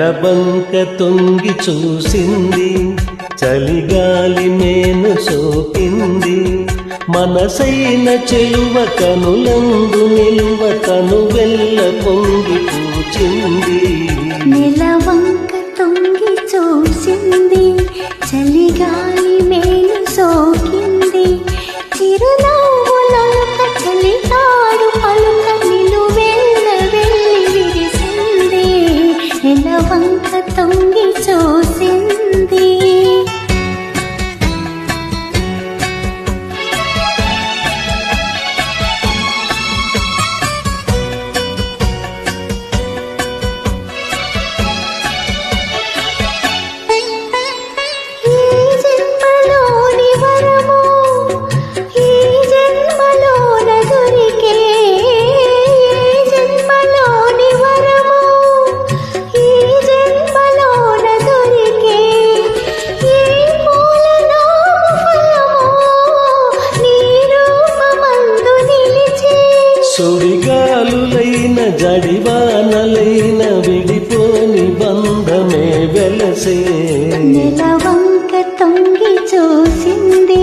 నెలబంక తొంగి చూసింది, చలిగాలి మేను సోకింది. మనసైన చెలువ కనులందు నిలువ కనువెల్ల పొంగి పూచింది. నెలవంక తొంగి చూసింది, చలిగాలి మేను సోకింది. చిరునవ్వులొలక చలితాడు పలుక నిలువెల్ల వెళ్ళి విరిసింది. నెలవంక తొంగి చూసింది. సుడిగాలులైన జడివానలైన విడిపోని బంధమే వెలసే. నెలవంక తొంగి చూసింది,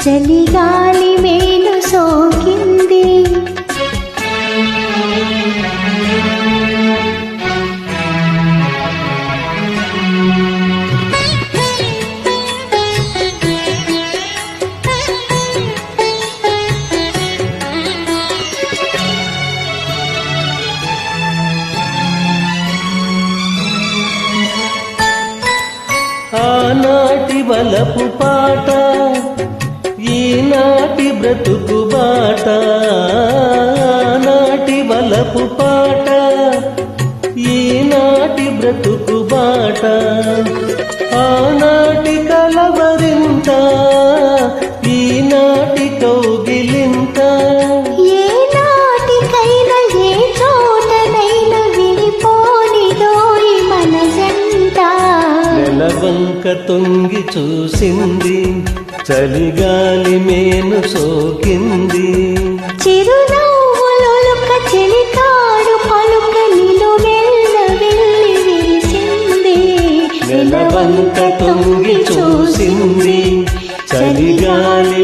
చలిగాలి మేలు సోకింది. ఆనాటి వలపు పాట, ఈనాటి బ్రతుకు బాట. ఆనాటి వలపు పాట, ఈనాటి బ్రతుకు బాట. ఆనాటి కలవరింత, ఈనాటి కౌగిలింత. ఏ నాటికైనా ఏ చోటనైనా విడిపోనిదోయి మన జంట. నెలవంక తొంగి చూసింది, చలిగాలి మేను సోకింది. చిరునవ్వులొలక చెలికాడు పలుక నిలువెల్ల వెళ్ళి విరిసింది. నెలవంక తొంగి చూసింది, చలిగాలి